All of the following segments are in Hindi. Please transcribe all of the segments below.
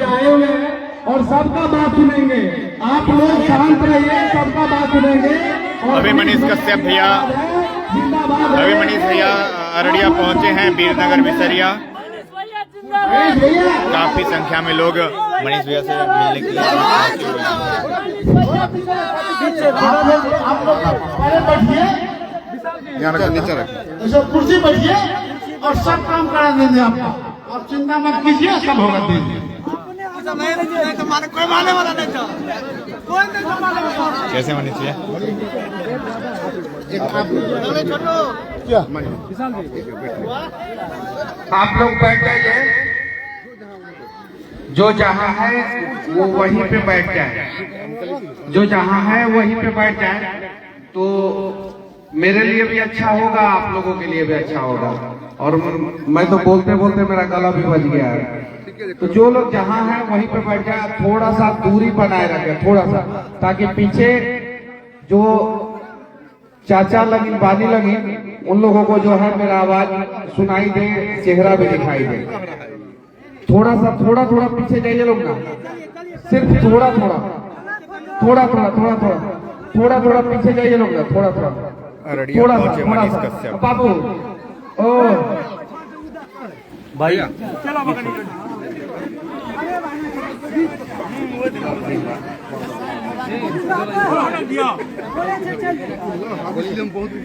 से आए हुए हैं और सबका बात सुनेंगे। आप लोग शांत रहिए, सबका बात सुनेंगे। अभी मनीष कश्यप भैया अररिया पहुंचे हैं, वीरनगर बिसरिया। काफी संख्या में लोग मनीष भैया से मिलने के लिए नीचे रखिए, कुर्सी बैठिए और सब काम करा देंगे आपका। आप चिंता मत कीजिए, सब होगा दीजिए। कोई माने वाला नहीं था, कोई नहीं माने वाला। कैसे मनीष भैया क्या आप लोग बैठ जाइए, जो जहाँ है वो वहीं पे बैठ जाए, जो जहाँ है वहीं पे बैठ जाए तो मेरे लिए भी अच्छा होगा, आप लोगों के लिए भी अच्छा होगा। और मैं तो बोलते बोलते मेरा गला भी बज गया है। तो जो लोग जहाँ है वहीं पे बैठ जाए, थोड़ा सा दूरी बनाए रखें, थोड़ा सा, ताकि पीछे जो चाचा लगी बानी लगी उन लोगों को जो है मेरा आवाज सुनाई दे, चेहरा भी दिखाई दे। थोड़ा सा थोड़ा पीछे जाइए लोग ना, सिर्फ थोड़ा पीछे जाइए लोग ना, थोड़ा सा बाबू। ओ भाई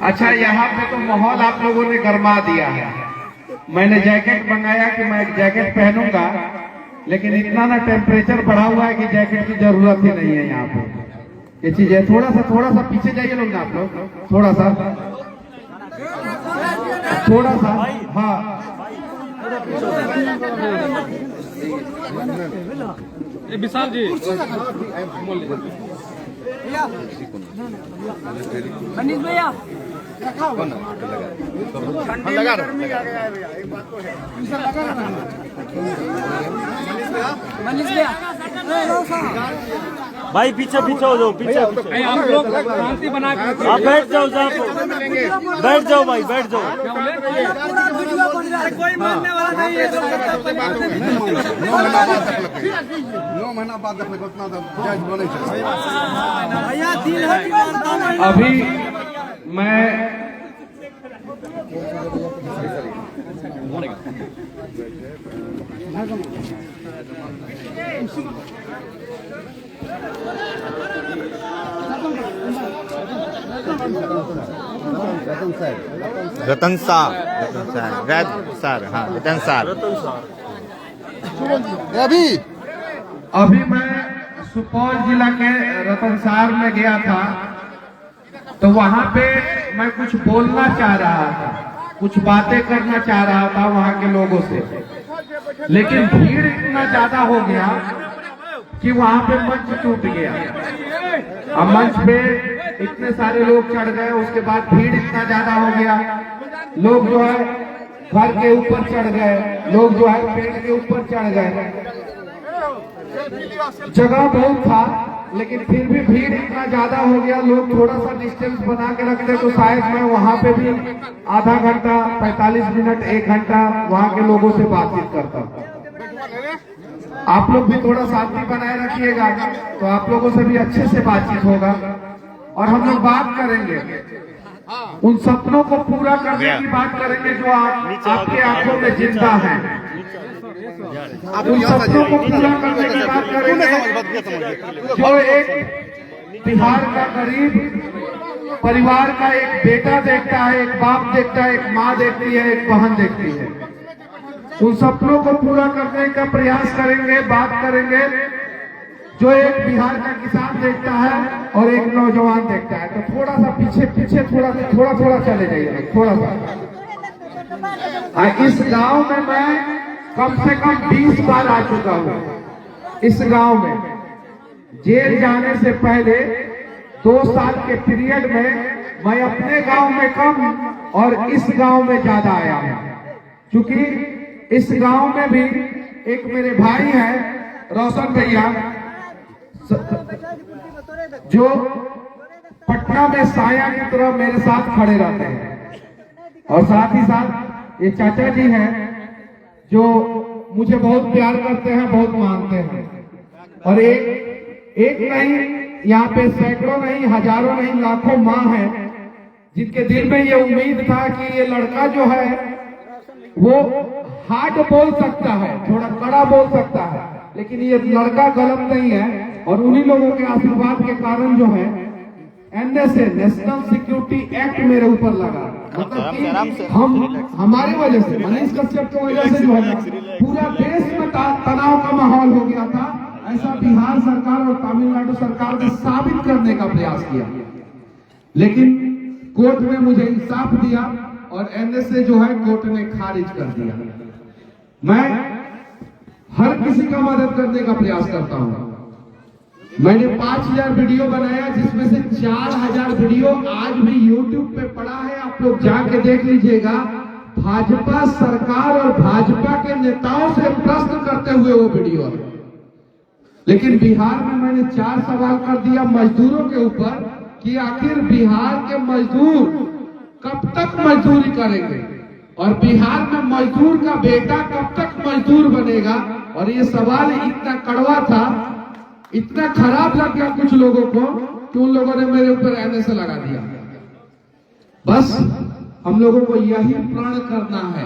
अच्छा, यहाँ पे तो माहौल आप लोगों ने गरमा दिया है। मैंने जैकेट मंगाया कि मैं जैकेट पहनूंगा, लेकिन इतना ना टेम्परेचर बढ़ा हुआ है कि जैकेट की जरूरत ही नहीं है यहाँ पे। ये चीज है, थोड़ा सा पीछे जाइए लोग ना आप लोग, थोड़ा सा हाँ। विशाल जी मनीष भैया लगा मनीष भैया भाई पीछे हो जाओ, पीछे हम लोग शांति बना के आप बैठ जाओ, बैठ जाओ भाई, बैठ जाओ। कोई मानने वाला नहीं है। 9 महीना बाद देखो उतना जायज बोले। भैया अभी मैं रतन सार अभी मैं सुपौल जिला के रतनसार में गया था, तो वहाँ पे मैं कुछ बोलना चाह रहा था, कुछ बातें करना चाह रहा था वहाँ के लोगों से, लेकिन भीड़ इतना ज्यादा हो गया कि वहाँ पे मंच टूट गया। अब मंच पे इतने सारे लोग चढ़ गए, उसके बाद भीड़ इतना ज्यादा हो गया, लोग जो है घर के ऊपर चढ़ गए, लोग जो है पेड़ के ऊपर चढ़ गए। जगह बहुत था, लेकिन फिर भी भीड़ इतना ज्यादा हो गया, लोग थोड़ा सा डिस्टेंस बना के रखते तो शायद मैं वहाँ पे भी आधा घंटा, 45 मिनट, 1 घंटा वहाँ के लोगों से बातचीत करता। आप लोग भी थोड़ा शांति बनाए रखिएगा, तो आप लोगों से भी अच्छे से बातचीत होगा और हम लोग बात करेंगे, उन सपनों को पूरा करने की बात करेंगे जो आपके आंखों में जिंदा है। उन सपनों को पूरा करने की बात करेंगे जो एक बिहार का गरीब परिवार का एक बेटा देखता है, एक बाप देखता है, एक माँ देखती है, एक बहन देखती है। उन सपनों को पूरा करने का प्रयास करेंगे, बात करेंगे जो एक बिहार का किसान देखता है और एक नौजवान देखता है। तो थोड़ा सा पीछे थोड़ा चले जाइए, थोड़ा सा। इस गांव में मैं कम से कम 20 बार आ चुका हूँ। इस गांव में जेल जाने से पहले 2 साल के पीरियड में मैं अपने गांव में कम और इस गांव में ज्यादा आया हूँ, क्योंकि इस गांव में भी एक मेरे भाई है रोशन भैया, जो पटना में साया की तरह मेरे साथ खड़े रहते हैं, और साथ ही साथ ये चाचा जी हैं जो मुझे बहुत प्यार करते हैं, बहुत मानते हैं। और एक नहीं, यहाँ पे सैकड़ों नहीं, हजारों नहीं, लाखों माँ है जिनके दिल में ये उम्मीद था कि ये लड़का जो है वो हार्ड बोल सकता है, थोड़ा कड़ा बोल सकता है, लेकिन ये लड़का गलत नहीं है। और उन्हीं लोगों के आशीर्वाद के कारण जो है NSA, नेशनल सिक्योरिटी एक्ट मेरे ऊपर लगा। मतलब कि हमारी वजह से, मनीष कश्यप की वजह से जो है पूरा देश में तनाव का माहौल हो गया था। ऐसा बिहार सरकार और तमिलनाडु सरकार ने साबित करने का प्रयास किया, लेकिन कोर्ट में मुझे इंसाफ दिया और NSA जो है कोर्ट ने खारिज कर दिया। मैं हर किसी का मदद करने का प्रयास करता हूं। मैंने 5000 वीडियो बनाया, जिसमें से 4000 वीडियो आज भी YouTube पे पड़ा है, आप लोग जाके देख लीजिएगा। भाजपा सरकार और भाजपा के नेताओं से प्रश्न करते हुए वो वीडियो है। लेकिन बिहार में मैंने 4 सवाल कर दिया मजदूरों के ऊपर कि आखिर बिहार के मजदूर कब तक मजदूरी करेंगे और बिहार में मजदूर का बेटा कब तक मजदूर बनेगा। और ये सवाल इतना कड़वा था, इतना खराब लग गया कुछ लोगों को कि उन लोगों ने मेरे ऊपर NSA लगा दिया। बस हम लोगों को यही प्रण करना है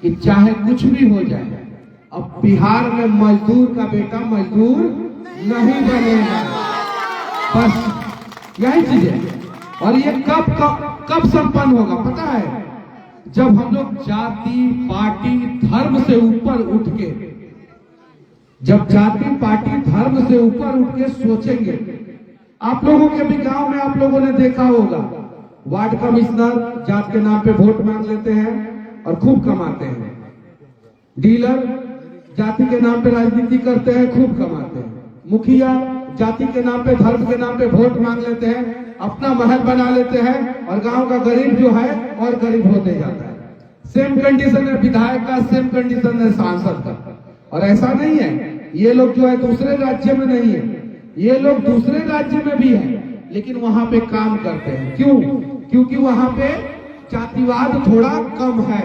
कि चाहे कुछ भी हो जाए, अब बिहार में मजदूर का बेटा मजदूर नहीं बनेगा। बस यही चीज है। और ये कब संपन्न होगा पता है? जब हम लोग जाति, पार्टी, धर्म से ऊपर उठ के, जब जाति, पार्टी, धर्म से ऊपर उठ के सोचेंगे। आप लोगों के भी गांव में आप लोगों ने देखा होगा, वार्ड कमिश्नर जात के नाम पे वोट मांग लेते हैं और खूब कमाते हैं। डीलर जाति के नाम पे राजनीति करते हैं, खूब कमाते हैं। मुखिया जाति के नाम पे, धर्म के नाम पे वोट मांग लेते हैं, अपना महल बना लेते हैं और गांव का गरीब जो है और गरीब होते जाता है। सेम कंडीशन है विधायक का, सेम कंडीशन है सांसद का। और ऐसा नहीं है, ये लोग जो है दूसरे राज्य में नहीं है, ये लोग दूसरे राज्य में भी है, लेकिन वहां पे काम करते हैं। क्यों? क्योंकि वहां पे जातिवाद थोड़ा कम है,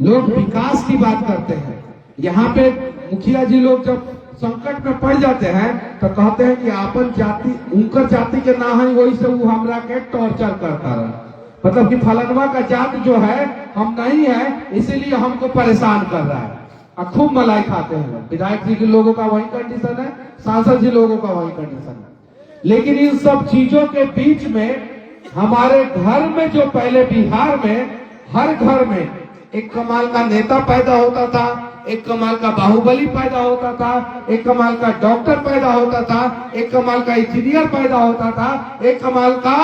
लोग विकास की बात करते हैं। यहाँ पे मुखिया जी लोग जब संकट में पड़ जाते हैं तो कहते हैं कि आपन जाति, उनकर जाति के ना है, वही से वो हमरा के टॉर्चर करता रहा। मतलब कि फलनवा का जात जो है हम नहीं है, इसीलिए हमको परेशान कर रहा है। खूब मलाई खाते हैं। विधायक जी के लोगों का वही कंडीशन है, सांसद जी लोगों का वही कंडीशन है। लेकिन इन सब चीजों के बीच में हमारे घर में जो पहले बिहार में हर घर में एक कमाल का नेता पैदा होता था, एक कमाल का बाहुबली पैदा होता था, एक कमाल का डॉक्टर पैदा होता था, एक कमाल का इंजीनियर पैदा होता था, एक कमाल का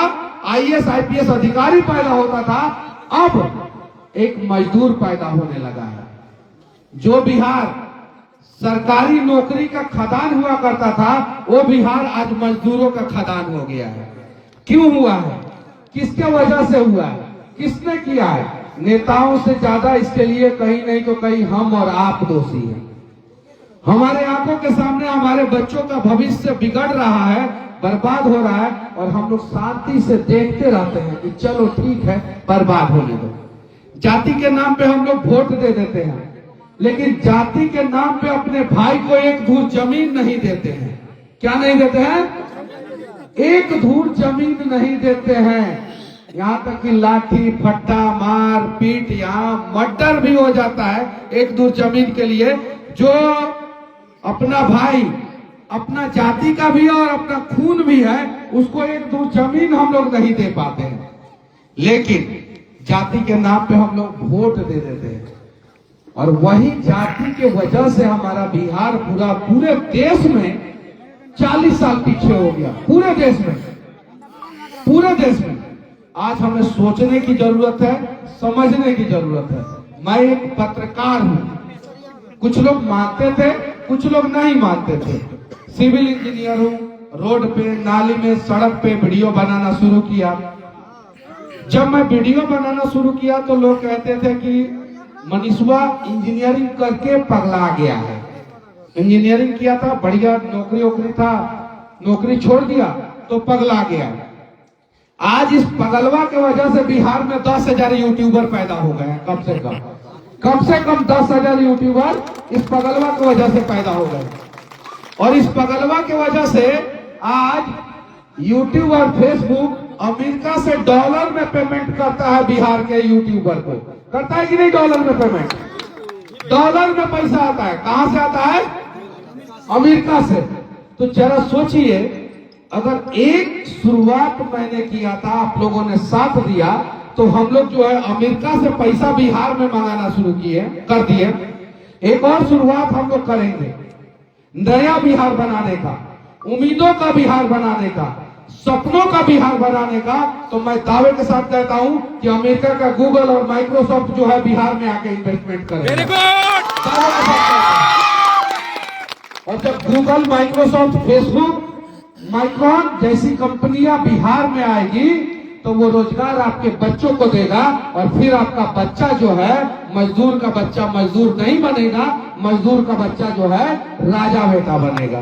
IAS IPS अधिकारी पैदा होता था। अब एक मजदूर पैदा होने लगा है। जो बिहार सरकारी नौकरी का खदान हुआ करता था, वो बिहार आज मजदूरों का खदान हो गया है। क्यों हुआ है? किसके वजह से हुआ है? किसने किया है? नेताओं से ज्यादा इसके लिए कहीं नहीं तो कहीं हम और आप दोषी हैं। हमारे आंखों के सामने हमारे बच्चों का भविष्य बिगड़ रहा है, बर्बाद हो रहा है, और हम लोग शांति से देखते रहते हैं कि चलो ठीक है, बर्बाद होने दो। जाति के नाम पे हम लोग वोट दे देते हैं, लेकिन जाति के नाम पे अपने भाई को एक धूर जमीन नहीं देते हैं। क्या नहीं देते हैं? एक धूर जमीन नहीं देते हैं। यहाँ तक कि लाठी, फट्टा, मार पीट, यहाँ मर्डर भी हो जाता है एक धूर जमीन के लिए। जो अपना भाई, अपना जाति का भी और अपना खून भी है, उसको एक धूर जमीन हम लोग नहीं दे पाते हैं। लेकिन जाति के नाम पे हम लोग वोट दे देते हैं, और वही जाति के वजह से हमारा बिहार पूरे देश में 40 साल पीछे हो गया। पूरे देश में आज हमें सोचने की जरूरत है, समझने की जरूरत है। मैं एक पत्रकार हूँ। कुछ लोग मानते थे, कुछ लोग नहीं मानते थे। सिविल इंजीनियर हूँ। रोड पे, नाली में, सड़क पे वीडियो बनाना शुरू किया। जब मैं वीडियो बनाना शुरू किया तो लोग कहते थे कि मनीषवा इंजीनियरिंग करके पगला गया है। इंजीनियरिंग किया था, बढ़िया नौकरी था, नौकरी छोड़ दिया तो पगला गया। आज इस पगलवा के वजह से बिहार में 10,000 यूट्यूबर पैदा हो गए हैं। कम से कम 10,000 यूट्यूबर इस पगलवा की वजह से पैदा हो गए। और इस पगलवा की वजह से आज यूट्यूब और फेसबुक अमेरिका से डॉलर में पेमेंट करता है बिहार के यूट्यूबर को। करता है कि नहीं डॉलर में पेमेंट? डॉलर में पैसा आता है। कहां से आता है? अमेरिका से। तो जरा सोचिए, अगर एक शुरुआत मैंने किया था, आप लोगों ने साथ दिया, तो हम लोग जो है अमेरिका से पैसा बिहार में मंगाना शुरू कर दिए। एक और शुरुआत हम लोग करेंगे, नया बिहार बनाने का, उम्मीदों का बिहार बनाने का, सपनों का बिहार बनाने का। तो मैं दावे के साथ कहता हूं कि अमेरिका का गूगल और माइक्रोसॉफ्ट जो है बिहार में आके इन्वेस्टमेंट करेगा। और जब गूगल, माइक्रोसॉफ्ट, फेसबुक, माइक्रॉन जैसी कंपनियां बिहार में आएगी तो वो रोजगार आपके बच्चों को देगा, और फिर आपका बच्चा जो है, मजदूर का बच्चा मजदूर नहीं बनेगा, मजदूर का बच्चा जो है राजा बेटा बनेगा।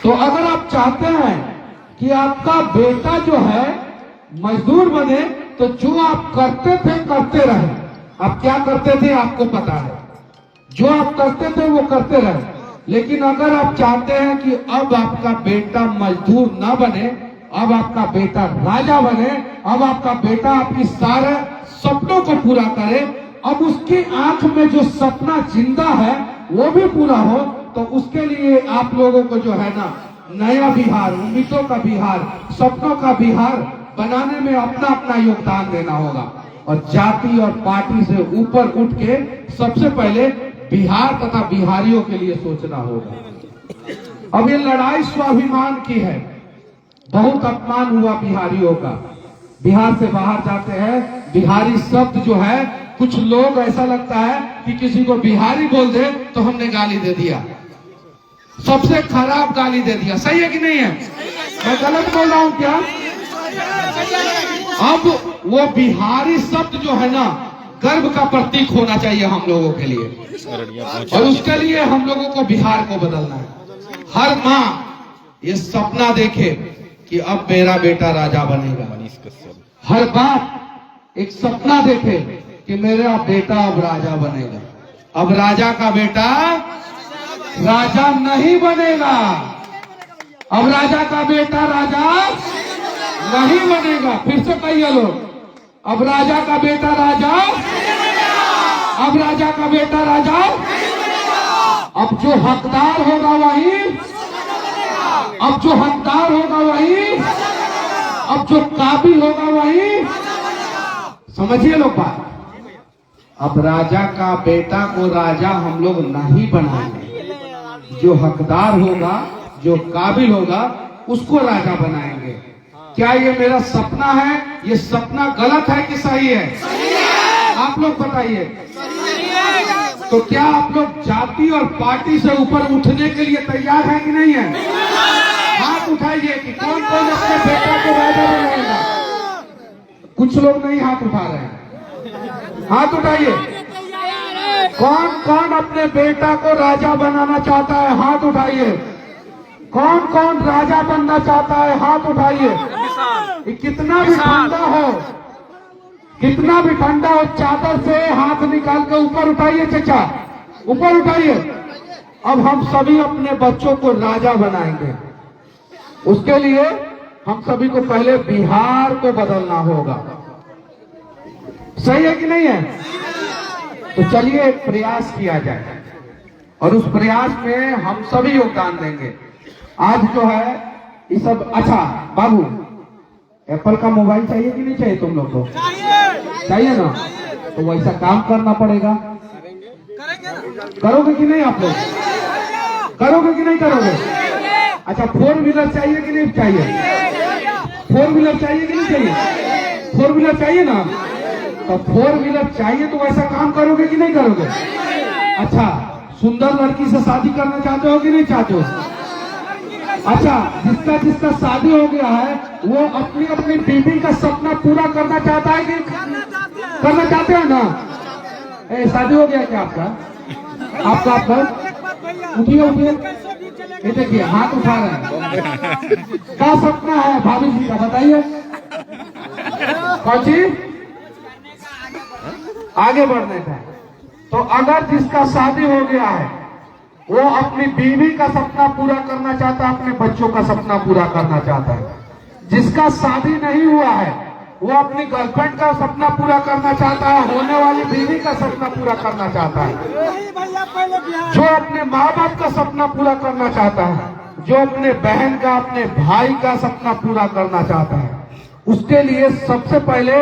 तो अगर आप चाहते हैं कि आपका बेटा जो है मजदूर बने, तो जो आप करते थे करते रहे। आप क्या करते थे आपको पता है, जो आप करते थे वो करते रहे। लेकिन अगर आप चाहते हैं कि अब आपका बेटा मजदूर ना बने, अब आपका बेटा राजा बने, अब आपका बेटा आपकी सारे सपनों को पूरा करे, अब उसकी आंख में जो सपना जिंदा है वो भी पूरा हो, तो उसके लिए आप लोगों को जो है ना नया बिहार, उम्मीदों का बिहार, सपनों का बिहार बनाने में अपना अपना योगदान देना होगा। और जाति और पार्टी से ऊपर उठ के सबसे पहले बिहार तथा बिहारियों के लिए सोचना होगा। अब ये लड़ाई स्वाभिमान की है। बहुत अपमान हुआ बिहारियों का। बिहार से बाहर जाते हैं, बिहारी शब्द जो है, कुछ लोग ऐसा लगता है कि किसी को बिहारी बोल दे तो हमने गाली दे दिया, सबसे खराब गाली दे दिया। सही है कि नहीं है? मैं गलत बोल रहा हूं क्या? अब वो बिहारी शब्द जो है ना, गर्व का प्रतीक होना चाहिए हम लोगों के लिए, और उसके लिए हम लोगों को बिहार को बदलना है। हर माँ ये सपना देखे कि अब मेरा बेटा राजा बनेगा। हर बाप एक सपना देखे कि मेरा बेटा अब राजा बनेगा। अब राजा का बेटा राजा नहीं बनेगा। अब राजा का बेटा राजा नहीं बनेगा। फिर से कहिए लोग, अब राजा का बेटा राजा, अब राजा का बेटा राजा, अब जो हकदार होगा वही, अब जो हकदार होगा वही, अब जो काबिल होगा वही। समझिए लोग बात। अब राजा का बेटा को राजा हम लोग नहीं बनाएंगे, जो हकदार होगा, जो काबिल होगा, उसको राजा बनाएंगे। क्या ये मेरा सपना है? ये सपना गलत है कि सही है? आप लोग बताइए। तो क्या आप लोग जाति और पार्टी से ऊपर उठने के लिए तैयार हैं कि नहीं है? हाथ उठाइए कि कौन कौन अपने बेटा को राजा बनाएगा। कुछ लोग नहीं हाथ उठा रहे हैं, हाथ उठाइए। कौन कौन अपने बेटा को राजा बनाना चाहता है? हाथ उठाइए। कौन कौन राजा बनना चाहता है? हाथ उठाइए। कितना भी ठंडा हो, कितना भी ठंडा हो, चादर से हाथ निकाल के ऊपर उठाइए चचा, ऊपर उठाइए। अब हम सभी अपने बच्चों को राजा बनाएंगे। उसके लिए हम सभी को पहले बिहार को बदलना होगा। सही है कि नहीं है? तो चलिए एक प्रयास किया जाए, और उस प्रयास में हम सभी योगदान देंगे। आज जो है ये सब, अच्छा बाबू, एप्पल का मोबाइल चाहिए कि नहीं चाहिए तुम लोग को? चाहिए ना? तो वैसा काम करना पड़ेगा। करोगे कि नहीं? आप लोग करोगे कि नहीं करोगे? अच्छा, 4 व्हीलर चाहिए कि नहीं चाहिए? 4 व्हीलर चाहिए कि नहीं चाहिए? 4 व्हीलर चाहिए ना? तो 4 व्हीलर चाहिए तो वैसा काम करोगे कि नहीं करोगे? अच्छा, सुंदर लड़की से शादी करना चाहते हो कि नहीं चाहते हो? अच्छा, जिसका जिसका शादी हो गया है वो अपनी अपनी बीवी का सपना पूरा करना चाहता है कि करना चाहते हो ना? शादी हो गया क्या आपका? आपका उठिए उठिए, ये देखिए हाथ उठा रहे हैं। क्या सपना है भाभी जी का, बताइए। कौन चीज? आगे बढ़ने का। तो अगर जिसका शादी हो गया है वो अपनी बीवी का सपना पूरा करना चाहता है, अपने बच्चों का सपना पूरा करना चाहता है। जिसका शादी नहीं हुआ है वो अपनी गर्लफ्रेंड का सपना पूरा करना चाहता है, होने वाली बीवी का सपना पूरा करना चाहता है। जो अपने माँ बाप का सपना पूरा करना चाहता है, जो अपने बहन का, अपने भाई का सपना पूरा करना चाहता है, उसके लिए सबसे पहले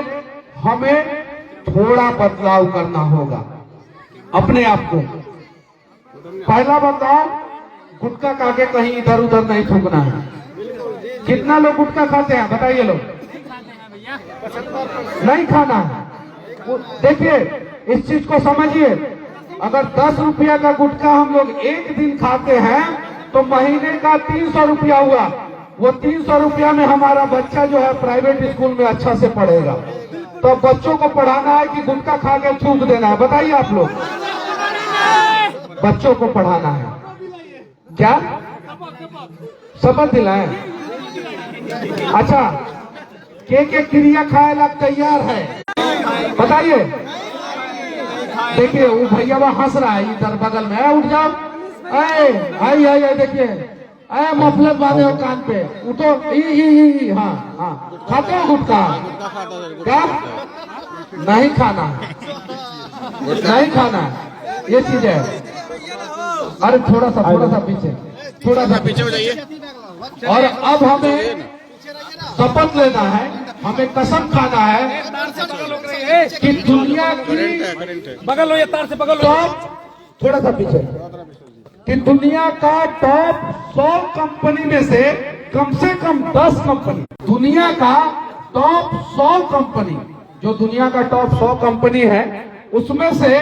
हमें थोड़ा बदलाव करना होगा अपने आप को। पहला बदलाव, गुटखा खा के कहीं इधर उधर नहीं थूकना है। कितना लोग गुटखा खाते हैं बताइए लोग? नहीं खाना है। देखिए इस चीज को समझिए, अगर 10 रुपया का गुटखा हम लोग एक दिन खाते हैं तो महीने का 300 रुपया हुआ। वो 300 रुपया में हमारा बच्चा जो है प्राइवेट स्कूल में अच्छा से पढ़ेगा। तो बच्चों को पढ़ाना है कि गुटखा खा के थूक देना है? बताइए आप लोग। बच्चों को पढ़ाना है, क्या शपथ दिलाएं? अच्छा, के क्रिया खाए ला तैयार है? बताइए। देखिए वो भैया वह हंस रहा है इधर बगल में। उठ जाओ, आई देखिए, मफलर बांधे हो कान पे, उठो। हाँ हाँ, खाते हो गुटखा? क्या नहीं खाना? नहीं खाना, ये चीज है। अरे थोड़ा सा पीछे, थोड़ा सा पीछे हो जाइए। और अब हमें शपथ लेना है, हमें कसम खाना है कि दुनिया की बगल लो, ये तार से बगल लो। टॉप, थोड़ा सा पीछे, कि दुनिया का टॉप 100 कंपनी में से कम 10 कंपनी, दुनिया का टॉप 100 कंपनी, जो दुनिया का टॉप 100 कंपनी है उसमें से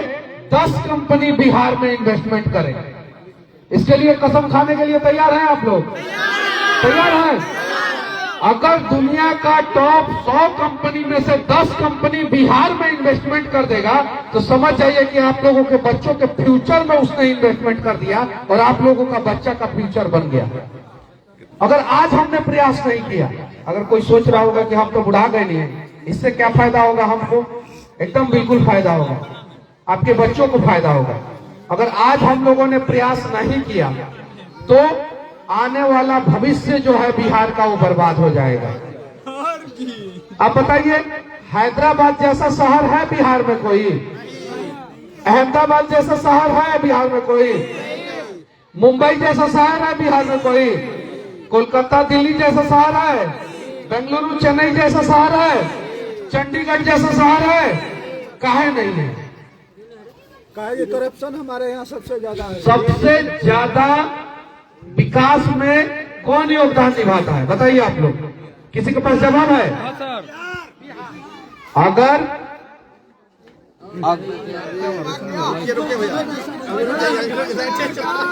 10 कंपनी बिहार में इन्वेस्टमेंट करें। इसके लिए कसम खाने के लिए तैयार हैं आप लोग? तैयार हैं? अगर दुनिया का टॉप 100 कंपनी में से 10 कंपनी बिहार में इन्वेस्टमेंट कर देगा तो समझ जाइए कि आप लोगों के बच्चों के फ्यूचर में उसने इन्वेस्टमेंट कर दिया और आप लोगों का बच्चा का फ्यूचर बन गया। अगर आज हमने प्रयास नहीं किया, अगर कोई सोच रहा होगा कि हम तो बुढ़ा गए नहीं है, इससे क्या फायदा होगा हमको? एकदम बिल्कुल फायदा होगा, आपके बच्चों को फायदा होगा। अगर आज हम लोगों ने प्रयास नहीं किया तो आने वाला भविष्य जो है बिहार का वो बर्बाद हो जाएगा। आप बताइए, हैदराबाद जैसा शहर है बिहार में कोई? अहमदाबाद जैसा शहर है बिहार में कोई? मुंबई जैसा शहर है बिहार में कोई? कोलकाता दिल्ली जैसा शहर है? बेंगलुरु चेन्नई जैसा शहर है? चंडीगढ़ जैसा शहर है? काहे नहीं है? ये करप्शन हमारे यहाँ सबसे ज्यादा है। सबसे ज्यादा विकास में कौन योगदान निभाता है बताइए आप लोग? किसी के पास जवाब है? अगर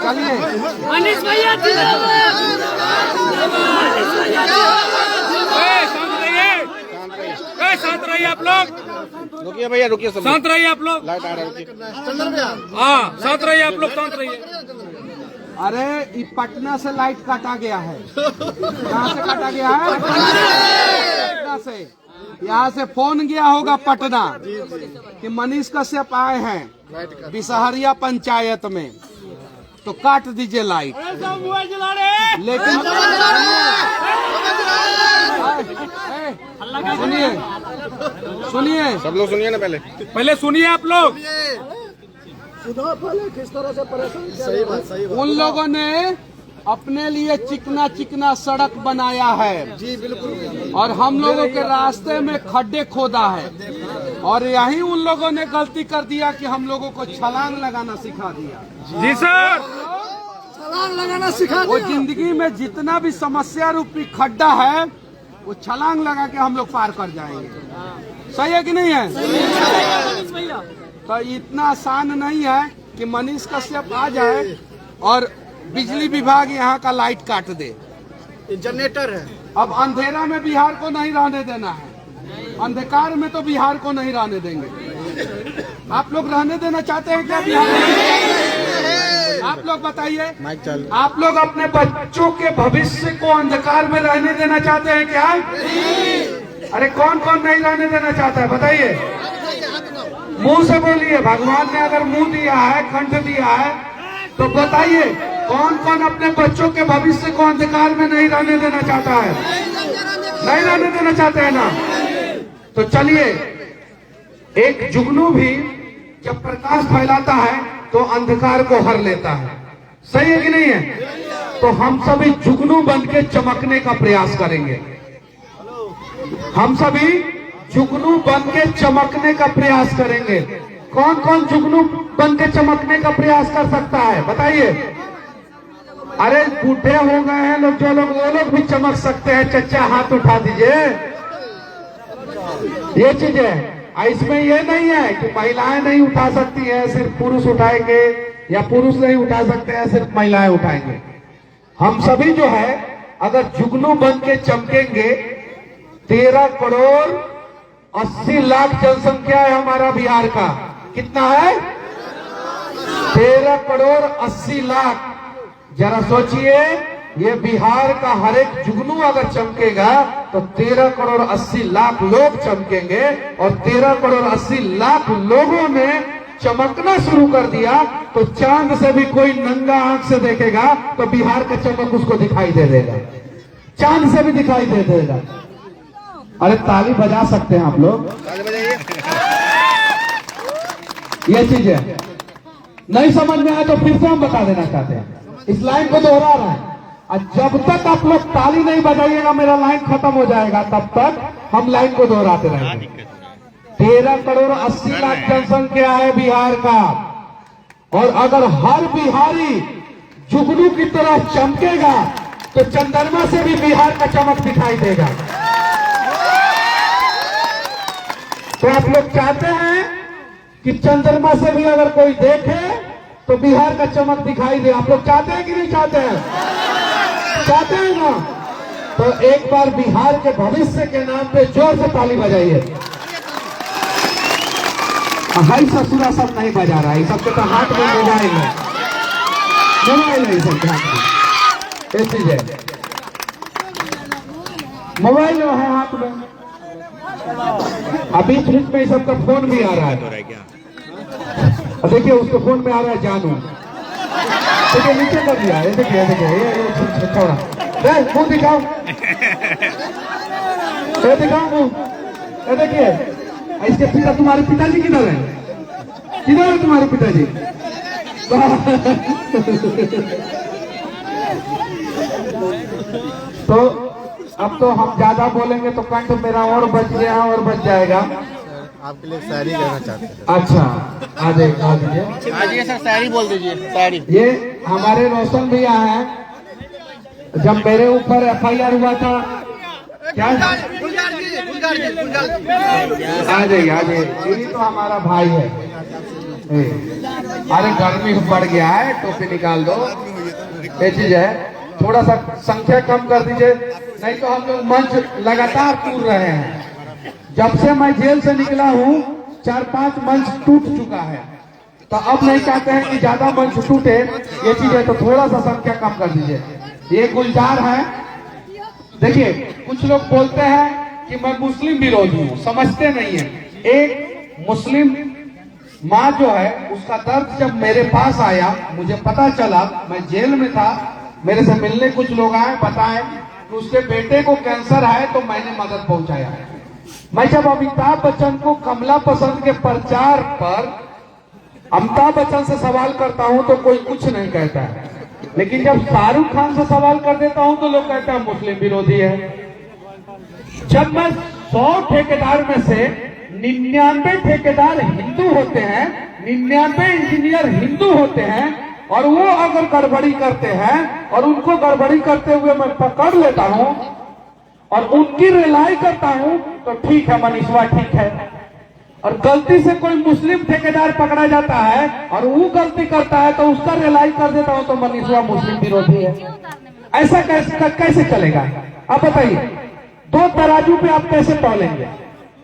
चलिए मनीष भैया शांत रहिए आप लोग। रुकिए भैया, रुकिए, शांत रहिए आप लोग। हाँ शांत रहिए आप लोग, शांत रहिए। अरे ये पटना से लाइट काटा गया है। कहाँ से काटा गया है? पटना से। यहाँ से फोन गया होगा पटना कि मनीष कश्यप आए हैं बिसहरिया पंचायत में, तो काट दीजिए लाइट। लेकिन सुनिए सब लोग सुनिए ना, पहले सुनिए आप लोग। पहले किस तरह से परेशान? सही बात। उन लोगों ने अपने लिए चिकना चिकना सड़क बनाया है जी बिल्कुल, और हम लोगों के रास्ते में खड्डे खोदा है, और यही उन लोगों ने गलती कर दिया कि हम लोगों को छलांग लगाना सिखा दिया। जी सर, छलांग लगाना सिखा वो दिया। जिंदगी में जितना भी समस्या रूपी खड्डा है वो छलांग लगा के हम लोग पार कर जाएंगे। सही है कि नहीं है? तो इतना आसान नहीं है कि मनीष कश्यप आ जाए और बिजली विभाग यहाँ का लाइट काट दे। जनरेटर है। अब अंधेरा में बिहार को नहीं रहने देना है, अंधकार में तो बिहार को नहीं रहने देंगे। आप लोग रहने देना चाहते हैं क्या बिहार में? आप लोग बताइए, आप लोग अपने बच्चों के भविष्य को अंधकार में रहने देना चाहते हैं क्या? अरे कौन कौन नहीं रहने देना चाहता है बताइए? मुंह से बोलिए। भगवान ने अगर मुंह दिया है, कंठ दिया है, तो बताइए कौन कौन अपने बच्चों के भविष्य को अंधकार में नहीं रहने देना चाहता है? नहीं रहने देना चाहते हैं ना? तो चलिए, एक जुगनू भी जब प्रकाश फैलाता है तो अंधकार को हर लेता है। सही है कि नहीं है? तो हम सभी जुगनू बन के चमकने का प्रयास करेंगे। हम सभी जुगनू बन के चमकने का प्रयास करेंगे। कौन कौन जुगनू बन के चमकने का प्रयास कर सकता है बताइए? अरे बूढ़े हो गए हैं लोग, जो लोग, वो लोग भी चमक सकते हैं। चच्चा हाथ उठा दीजिए। ये चीज है। इसमें ये नहीं है कि महिलाएं नहीं उठा सकती हैं, सिर्फ पुरुष उठाएंगे, या पुरुष नहीं उठा सकते हैं, सिर्फ महिलाएं उठाएंगे। हम सभी जो है अगर जुगनू बन के चमकेंगे, 13 करोड़ 80 लाख जनसंख्या है हमारा बिहार का। कितना है? 13 करोड़ 80 लाख। जरा सोचिए, ये बिहार का हर एक जुगनू अगर चमकेगा तो 13 करोड़ 80 लाख लोग चमकेंगे। और 13 करोड़ 80 लाख लोगों ने चमकना शुरू कर दिया तो चांद से भी कोई नंगा आंख से देखेगा तो बिहार का चमक उसको दिखाई दे देगा, चांद से भी दिखाई दे देगा। अरे ताली बजा सकते हैं आप लोग? ये चीज है। नहीं समझ में आया तो फिर से हम बता देना चाहते हैं, इस लाइन को दोहरा रहा है। और जब तक आप लोग ताली नहीं बजाइएगा मेरा लाइन खत्म हो जाएगा, तब तक हम लाइन को दोहराते रहेंगे। 13 करोड़ 80 लाख जनसंख्या है बिहार का। और अगर हर बिहारी जुगनू की तरह चमकेगा तो चंद्रमा से भी बिहार का चमक दिखाई देगा। तो आप लोग चाहते हैं कि चंद्रमा से भी अगर कोई देखे तो बिहार का चमक दिखाई दे? आप लोग चाहते हैं कि नहीं चाहते हैं? चाहते हैं ना? तो एक बार बिहार के भविष्य के नाम पे जोर से ताली बजाइए। हाई ससुरा सब नहीं बजा रहा है, सबके तो हाथ में मोबाइल है, मोबाइल है सबके हाथ में। ये चीज है, मोबाइल है हाथ में। अभी बीच में सबका फोन भी आ रहा है। देखिए उसके फोन में आ रहा है जानू, देखिए नीचे कर दिया। ये देखिए, देखिए ये छोड़ा, मुंह दिखाओ, ये दिखाओ मुंह। ये देखिए, इसके पिता, तुम्हारे पिताजी किधर है? किधर है तुम्हारे पिताजी? तो अब तो हम ज्यादा बोलेंगे तो कंठ मेरा और बच गया और बच जाएगा। आपके लिए शायरी कहना चाहते हैं। अच्छा आ दीजिए सर, शायरी बोल दीजिए। शायरी ये हमारे रोशन भैया हैं, जब मेरे ऊपर FIR हुआ था, क्या आ जाइए आ जाइए, यही तो हमारा भाई है। अरे गर्मी बढ़ गया है, टोपी निकाल दो। ये चीज है, थोड़ा सा संख्या कम कर दीजिए, नहीं तो हम लोग मंच लगातार टूट रहे हैं। जब से मैं जेल से निकला हूँ 4-5 मंच टूट चुका है, तो अब नहीं चाहते हैं कि ज्यादा मंच टूटे। ये चीज है, तो थोड़ा सा संख्या कम कर दीजिए। ये गुलजार है। देखिए कुछ लोग बोलते हैं कि मैं मुस्लिम विरोधी हूँ, समझते नहीं है। एक मुस्लिम माँ जो है उसका दर्द जब मेरे पास आया, मुझे पता चला, मैं जेल में था, मेरे से मिलने कुछ लोग आए, बताए कि उसके बेटे को कैंसर है, तो मैंने मदद पहुंचाया। मैं जब अमिताभ बच्चन को कमला पसंद के प्रचार पर अमिताभ बच्चन से सवाल करता हूं तो कोई कुछ नहीं कहता है, लेकिन जब शाहरुख खान से सवाल कर देता हूं तो लोग कहते हैं मुस्लिम विरोधी है। जब मैं 100 ठेकेदार में से 99 ठेकेदार हिंदू होते हैं, 99 इंजीनियर हिंदू होते हैं, और वो अगर गड़बड़ी करते हैं और उनको गड़बड़ी करते हुए मैं पकड़ लेता हूं और उनकी रिलाई करता हूं तो ठीक है, मनीषवा ठीक है। और गलती से कोई मुस्लिम ठेकेदार पकड़ा जाता है और वो गलती करता है तो उसका रिलाई कर देता हूं तो मनीषवा मुस्लिम विरोधी है। ऐसा कैसे चलेगा? आप बताइए, 2 तराजू पे आप कैसे तौलेंगे?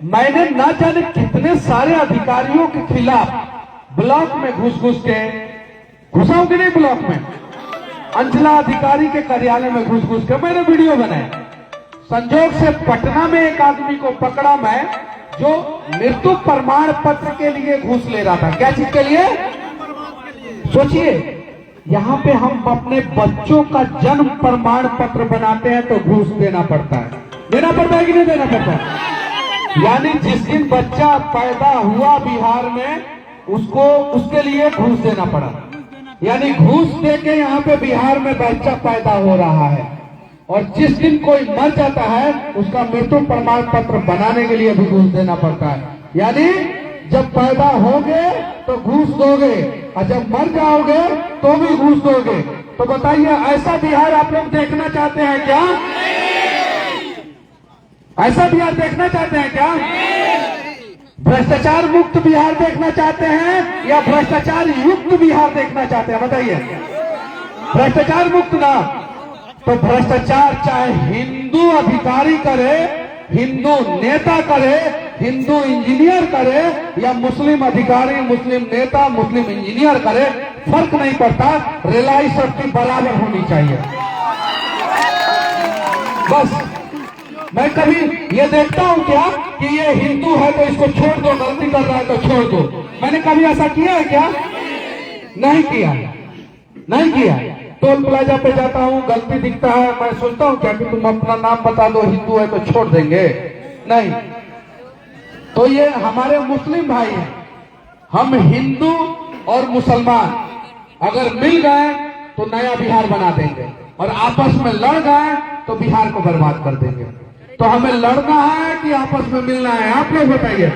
मैंने ना जाने कितने सारे अधिकारियों के खिलाफ ब्लॉक में घुस के, घुसाऊं कि नहीं ब्लॉक में, अंचला अधिकारी के कार्यालय में घुस के मैंने वीडियो बनाया। संजोग से पटना में एक आदमी को पकड़ा मैं, जो मृत्यु प्रमाण पत्र के लिए घूस ले रहा था। क्या चीज के लिए? सोचिए, यहाँ पे हम अपने बच्चों का जन्म प्रमाण पत्र बनाते हैं तो घूस देना पड़ता है। देना पड़ता है कि नहीं देना पड़ता है? यानी जिस दिन बच्चा पैदा हुआ बिहार में, उसको उसके लिए घूस देना पड़ा। यानी घूस दे के यहाँ पे बिहार में बच्चा पैदा हो रहा है। और जिस दिन कोई मर जाता है, उसका मृत्यु प्रमाण पत्र बनाने के लिए भी घूस देना पड़ता है। यानी जब पैदा होगे तो घूस दोगे, और जब मर जाओगे तो भी घूस दोगे। तो बताइए, ऐसा बिहार आप लोग देखना चाहते हैं क्या? ऐसा बिहार देखना चाहते हैं क्या? भ्रष्टाचार मुक्त बिहार देखना चाहते हैं या भ्रष्टाचार युक्त बिहार देखना चाहते हैं? बताइए। भ्रष्टाचार मुक्त ना, तो भ्रष्टाचार चाहे हिंदू अधिकारी करे, हिंदू नेता करे, हिंदू इंजीनियर करे, या मुस्लिम अधिकारी, मुस्लिम नेता, मुस्लिम इंजीनियर करे, फर्क नहीं पड़ता। रिलाई शक्ति बराबर होनी चाहिए। बस मैं कभी ये देखता हूं क्या कि ये हिंदू है तो इसको छोड़ दो, गलती कर रहा है तो छोड़ दो। मैंने कभी ऐसा किया है क्या? नहीं किया, नहीं किया। टोल प्लाजा पे जाता हूँ, गलती दिखता है, मैं सोचता हूँ क्या कि तुम अपना नाम बता दो, हिंदू है तो छोड़ देंगे? नहीं। तो ये हमारे मुस्लिम भाई हैं, हम हिंदू और मुसलमान अगर मिल गए तो नया बिहार बना देंगे, और आपस में लड़ गए तो बिहार को बर्बाद कर देंगे। तो हमें लड़ना है कि आपस में मिलना है? आप लोग बताइए।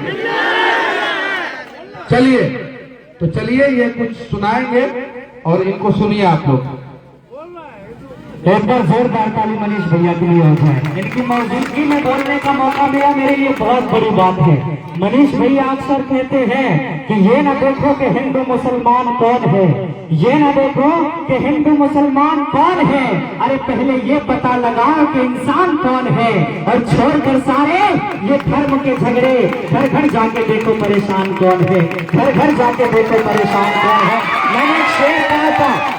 चलिए, तो चलिए ये कुछ सुनाएंगे और इनको सुनिए आप लोग। एक बार जोरदार ताली मनीष भैया के लिए हो जाए। इनकी मौजूदगी में बोलने का मौका मिला, मेरे लिए बहुत बड़ी बात है। मनीष भैया अक्सर कहते हैं कि ये ना देखो कि हिंदू मुसलमान कौन है, ये ना देखो कि हिंदू मुसलमान कौन है, अरे पहले ये पता लगाओ कि इंसान कौन है, और छोड़कर सारे ये धर्म के झगड़े, घर घर जाके देखो परेशान कौन है, घर घर जाके देखो परेशान कौन है। मैंने एक शेर कहा था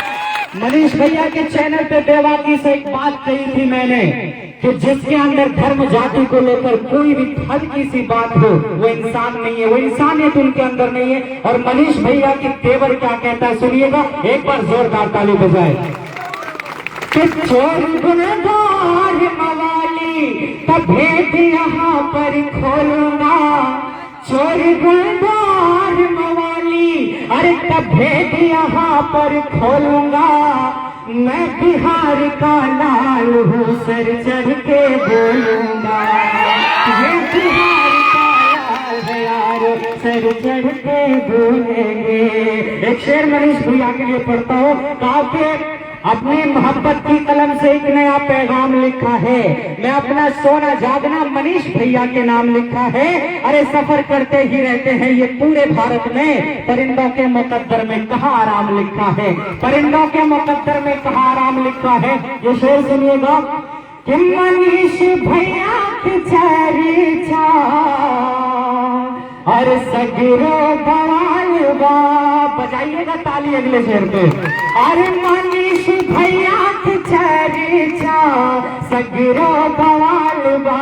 मनीष भैया के चैनल पे, बेबाकी से एक बात कही थी मैंने कि जिसके अंदर धर्म जाति को लेकर कोई भी हल्की सी बात हो, वो इंसान नहीं है, वो इंसानियत उनके अंदर नहीं है। और मनीष भैया की तेवर क्या कहता है, सुनिएगा, एक बार जोरदार ताली बजाए। कि चोर गुनहगार मवाली का भेद यहाँ पर खोलूंगा, चोर गुनहगार मवाली अरे तब भेद यहाँ पर खोलूंगा, मैं बिहार का लाल हूँ, सर चढ़ के बोलूंगा, ये बिहार का लाल है यार, सर चढ़ के बोलेंगे। एक शेर मनीष भैया के लिए पढ़ता हूँ। कहा कि अपनी मोहब्बत की कलम से एक नया पैगाम लिखा है, मैं अपना सोना जागना मनीष भैया के नाम लिखा है। अरे सफर करते ही रहते हैं ये पूरे भारत में, परिंदों के मुकद्दर में कहाँ आराम लिखा है, परिंदों के मुकद्दर में कहाँ आराम लिखा है। ये शेर सुनिएगा कि मनीष भैया की चर्चा और सगरो बवाल बा, बजाइएगा ताली अगले शेर पे। अरे मनीष भैया की चर्चा सगरो बवाल बा,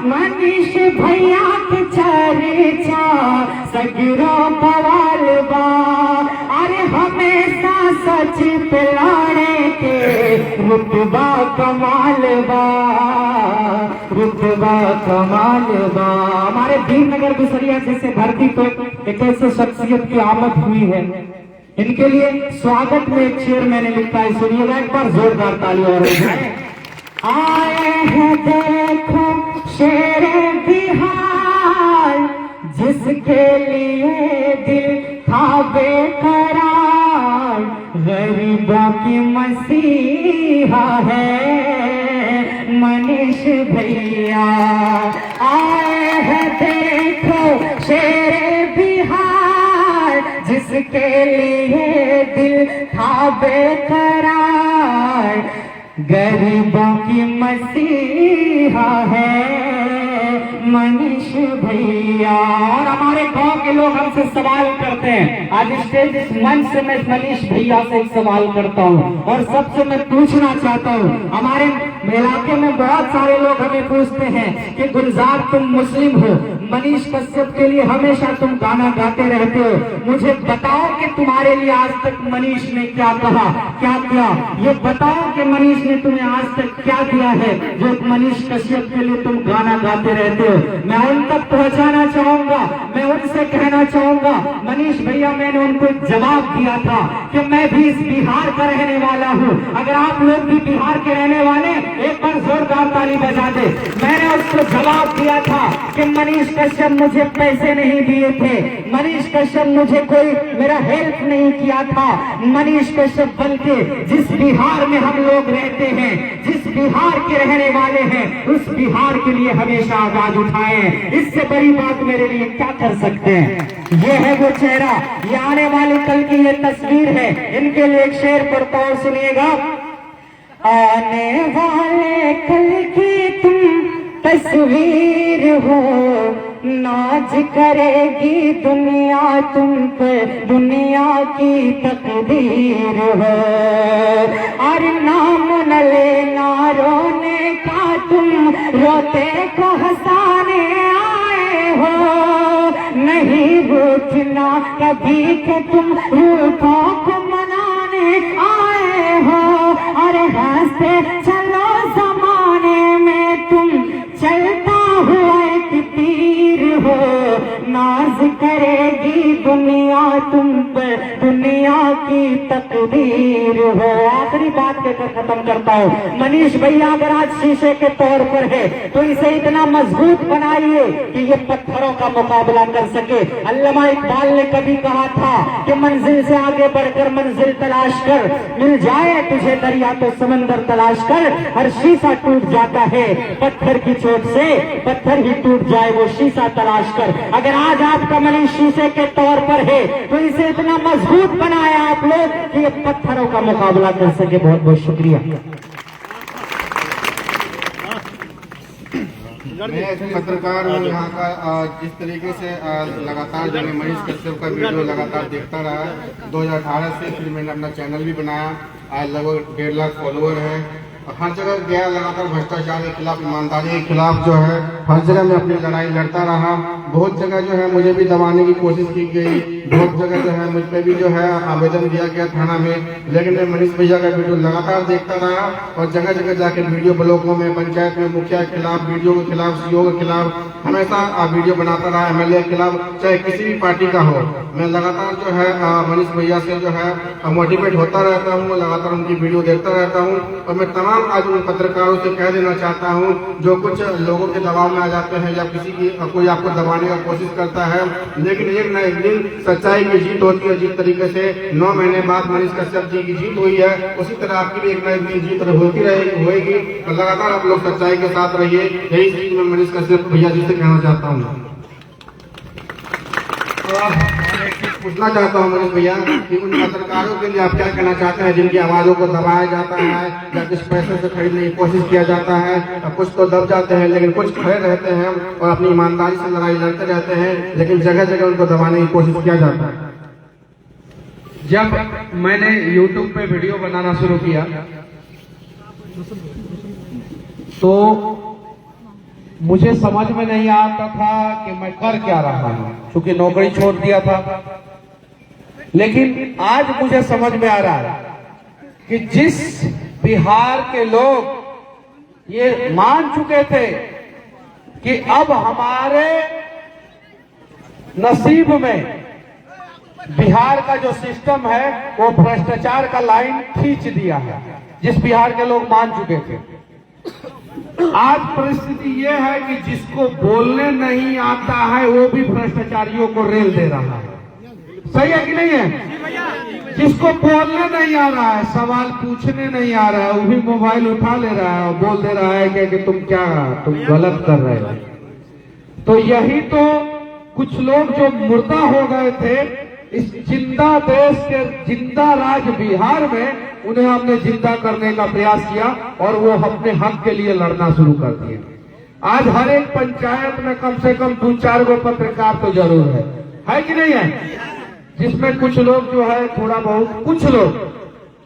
मनीष भैया की चर्चा सगरो बवाल बा, अरे हमेशा सच पे लड़े के रुतबा कमाल बा, रुतबा कमाल बा। हमारे दीननगर बिसरिया जैसे धरती तो एक ऐसे शख्सियत की आमद हुई है, इनके लिए स्वागत में एक शेर मैंने लिखा है, सुनिएगा एक बार जोरदार ताली और आए हैं देखो शेर बिहार, जिसके लिए दिल था बेकरार, गरीबों की मसीहा है मनीष भैया। आए हैं देखो शेर बिहार, जिसके लिए दिल था बेकरार, गरीबों की मसीहा है मनीष भैया। और हमारे गांव के लोग हमसे सवाल करते हैं, आज स्टेज इस मंच से मैं मनीष भैया से एक सवाल करता हूँ और सबसे मैं पूछना चाहता हूँ। हमारे इलाके में बहुत सारे लोग हमें पूछते हैं कि गुलजार तुम मुस्लिम हो, मनीष कश्यप के लिए हमेशा तुम गाना गाते रहते हो। मुझे बताओ कि तुम्हारे लिए आज तक मनीष ने क्या कहा, क्या किया, ये बताओ कि मनीष ने तुम्हें आज तक क्या दिया है जो मनीष कश्यप के लिए तुम गाना गाते रहते हो। मैं उन तक पहुंचाना चाहूंगा, मैं उनसे कहना चाहूंगा, मनीष भैया मैंने उनको एक जवाब दिया था कि मैं भी इस बिहार का रहने वाला हूँ। अगर आप लोग भी बिहार के रहने वाले एक बार जोरदार ताली बजा दे। मैंने उसको जवाब दिया था कि मनीष कश्यप मुझे पैसे नहीं दिए थे, मनीष कश्यप मुझे कोई मेरा हेल्प नहीं किया था। मनीष कश्यप बल्कि जिस बिहार में हम लोग रहते हैं, जिस बिहार के रहने वाले हैं, उस बिहार के लिए हमेशा आवाज उठाए। इससे बड़ी बात मेरे लिए क्या कर सकते हैं। ये है वो चेहरा, ये आने वाले कल की ये तस्वीर है। इनके लिए एक शेर पढ़ता हूं, सुनिएगा। आने वाले कल की तुम तस्वीर हो, नाज करेगी दुनिया तुम पे, दुनिया की तकदीर हो। और नाम न लेना रोने का, तुम रोते को हंसाने आए हो। नहीं रूठना कभी के तुम रूठों को मनाने आए हो। और हंसते चलो जमाने में तुम चलता हुआ एक तीर हो। नाज करेगी दुनिया तुम पर, दुनिया की तकदीर हो। आखिरी बात कहकर खत्म करता हूँ। मनीष भैया अगर आज शीशे के तौर पर है तो इसे इतना मजबूत बनाइए कि ये पत्थरों का मुकाबला कर सके। अल्लामा इकबाल ने कभी कहा था कि मंजिल से आगे बढ़कर मंजिल तलाश कर, मिल जाए तुझे दरिया तो समंदर तलाश कर। हर शीशा टूट जाता है पत्थर की चोट से, पत्थर ही टूट जाए वो शीशा तलाश कर। अगर आज आपका मनीष शीशे के तौर पर है तो इसे इतना मजबूत बनाया आप लोग कि ये पत्थरों का मुकाबला कर सके। बहुत बहुत शुक्रिया। मैं ऐसे पत्रकार हूँ यहाँ का, जिस तरीके से लगातार जो है मनीष कश्यप का वीडियो लगातार देखता रहा। 2018 से फिर मैंने अपना चैनल भी बनाया, आज लगभग 1.5 लाख फॉलोअर है। हर जगह गया, लगातार भ्रष्टाचार के खिलाफ, ईमानदारी के खिलाफ जो है हर जगह मैं अपनी लड़ाई लड़ता रहा। बहुत जगह जो है मुझे भी दबाने की कोशिश की गई, बहुत जगह जो है मुझ पर भी जो है आवेदन दिया गया थाना में। लेकिन मैं मनीष भैया का वीडियो लगातार देखता रहा और जगह जगह जाकर वीडियो ब्लॉकों में, पंचायत में, मुखिया के खिलाफ, वीडियो के खिलाफ, सीओ के खिलाफ हमेशा वीडियो बनाता रहा। एमएलए के खिलाफ, चाहे किसी भी पार्टी का हो, मैं लगातार जो है मनीष भैया से जो है मोटिवेट होता रहता हूँ, लगातार उनकी वीडियो देखता रहता हूँ। और मैं तमाम आज उन पत्रकारों से कह देना चाहता हूँ जो कुछ लोगों के दबाव में आ जाते हैं या किसी की कोई आपको दबाने का कोशिश करता है, लेकिन एक न एक दिन सच्चाई की जीत होती है। जिस तरीके से 9 महीने बाद मनीष कश्यप जी की जीत हुई है, उसी तरह आपकी भी एक न एक दिन जीत होती होगी। तो लगातार आप लोग सच्चाई के साथ रहिए, यही चीज मैं मनीष कश्यप भैया जी से कहना चाहता हूँ। पूछना चाहता हूँ मनीष भैया कि उन पत्रकारों के लिए आप क्या कहना चाहते हैं जिनकी आवाजों को दबाया जाता है या कुछ पैसे से खरीदने की कोशिश किया जाता है। कुछ तो दब जाते हैं लेकिन कुछ खड़े रहते हैं और अपनी ईमानदारी से लड़ाई लड़ते रहते हैं, लेकिन जगह जगह उनको दबाने की कोशिश किया जाता है। जब मैंने YouTube पे वीडियो बनाना शुरू किया तो मुझे समझ में नहीं आता था कि मैं कर क्या रहा हूं, क्योंकि नौकरी छोड़ दिया था। लेकिन आज मुझे समझ में आ रहा है कि जिस बिहार के लोग ये मान चुके थे कि अब हमारे नसीब में बिहार का जो सिस्टम है वो भ्रष्टाचार का लाइन खींच दिया है, जिस बिहार के लोग मान चुके थे। आज परिस्थिति ये है कि जिसको बोलने नहीं आता है वो भी भ्रष्टाचारियों को रेल दे रहा है। सही है कि नहीं है? जिसको बोलने नहीं आ रहा है, सवाल पूछने नहीं आ रहा है, वो भी मोबाइल उठा ले रहा है और बोल दे रहा है कि तुम गलत कर रहे हो। तो यही तो कुछ लोग जो मुर्दा हो गए थे इस जिंदा देश के जिंदा राज्य बिहार में, उन्हें हमने जिंदा करने का प्रयास किया और वो अपने हक के लिए लड़ना शुरू कर दिए। आज हर एक पंचायत में कम से कम 2-4 गो पत्रकार तो जरूर है कि नहीं है? जिसमें कुछ लोग जो है थोड़ा बहुत, कुछ लोग,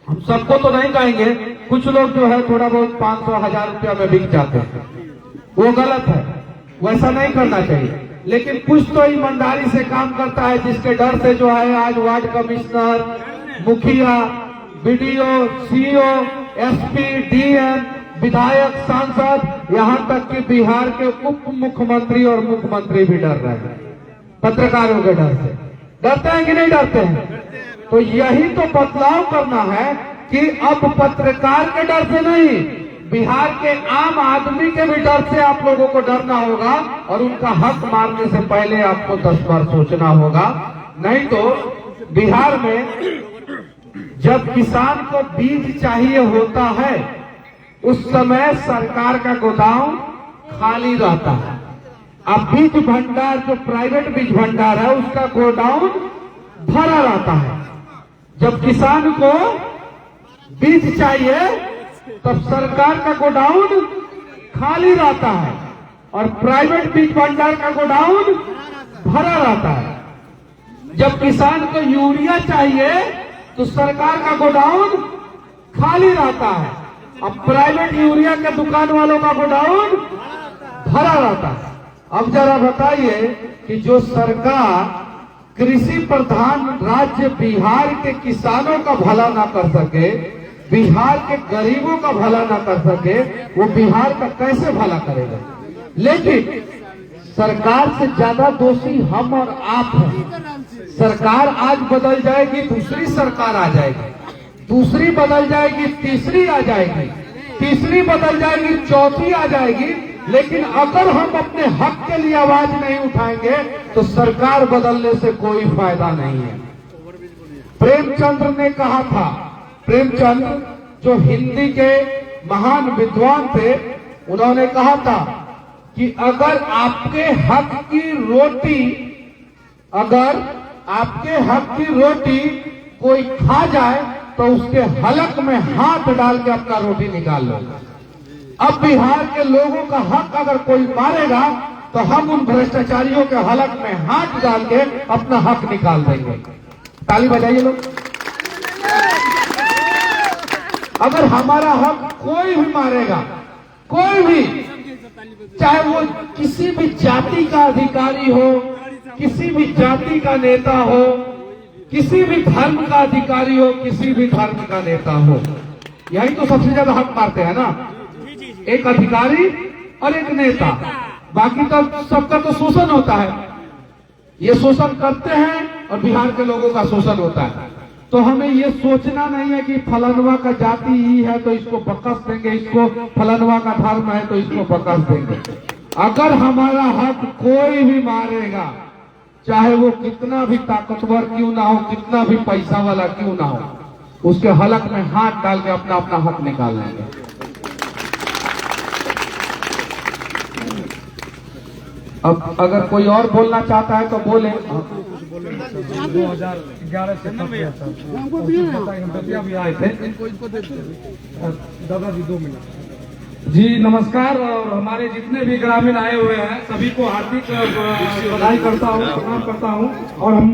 हम सबको तो नहीं कहेंगे, कुछ लोग जो है थोड़ा बहुत 500-1000 रुपया में बिक जाते हैं। वो गलत है, वैसा नहीं करना चाहिए। लेकिन कुछ तो ईमानदारी से काम करता है, जिसके डर से जो है आज वार्ड कमिश्नर, मुखिया, बीडीओ, सीईओ, एसपी, डीएम, विधायक, सांसद, यहाँ तक कि बिहार के उप मुख्यमंत्री और मुख्यमंत्री भी डर रहे हैं पत्रकारों के डर से। डरते हैं कि नहीं डरते हैं? तो यही तो बदलाव करना है कि अब पत्रकार के डर से नहीं, बिहार के आम आदमी के भी डर से आप लोगों को डरना होगा और उनका हक मारने से पहले आपको 10 बार सोचना होगा। नहीं तो बिहार में जब किसान को बीज चाहिए होता है उस समय सरकार का गोदाम खाली रहता है। अब बीज भंडार, जो प्राइवेट बीज भंडार है, उसका गोडाउन भरा रहता है। जब किसान को बीज चाहिए तब सरकार का गोडाउन खाली रहता है और प्राइवेट बीज भंडार का गोडाउन भरा रहता है। जब किसान को यूरिया चाहिए तो सरकार का गोडाउन खाली रहता है, अब प्राइवेट यूरिया के दुकान वालों का गोडाउन भरा रहता है। अब जरा बताइए कि जो सरकार कृषि प्रधान राज्य बिहार के किसानों का भला ना कर सके, बिहार के गरीबों का भला ना कर सके, वो बिहार का कैसे भला करेगा? लेकिन सरकार से ज्यादा दोषी हम और आप हैं। सरकार आज बदल जाएगी, दूसरी सरकार आ जाएगी, दूसरी बदल जाएगी, तीसरी आ जाएगी, तीसरी बदल जाएगी, चौथी आ जाएगी, लेकिन अगर हम अपने हक के लिए आवाज नहीं उठाएंगे तो सरकार बदलने से कोई फायदा नहीं है। प्रेमचंद्र ने कहा था, प्रेमचंद्र जो हिंदी के महान विद्वान थे, उन्होंने कहा था कि अगर आपके हक की रोटी, अगर आपके हक की रोटी कोई खा जाए तो उसके हलक में हाथ डाल के अपना रोटी निकाल लो। अब बिहार के लोगों का हक अगर कोई मारेगा तो हम उन भ्रष्टाचारियों के हलक में हाथ डाल के अपना हक निकाल देंगे। ताली बजाइए लोग। अगर हमारा हक कोई भी मारेगा, कोई भी, चाहे वो किसी भी जाति का अधिकारी हो, किसी भी जाति का नेता हो, किसी भी धर्म का अधिकारी हो, किसी भी धर्म का नेता हो, यही तो सबसे ज्यादा हक मारते हैं ना, एक अधिकारी और एक नेता। बाकी तो सबका तो शोषण होता है, ये शोषण करते हैं और बिहार के लोगों का शोषण होता है। तो हमें ये सोचना नहीं है कि फलानवा का जाति ही है तो इसको बकस देंगे, इसको फलानवा का धर्म है तो इसको बकस देंगे। अगर हमारा हक कोई भी मारेगा, चाहे वो कितना भी ताकतवर क्यों ना हो, कितना भी पैसा वाला क्यों ना हो, उसके हलक में हाथ डाल के अपना अपना हक निकाल लेंगे। अब अगर कोई और बोलना चाहता है तो बोले। 2011 से भी आए थे दादाजी 2 मिनट। जी नमस्कार। और हमारे जितने भी ग्रामीण आए हुए हैं सभी को हार्दिक बधाई करता हूँ, प्रणाम करता हूँ। और हम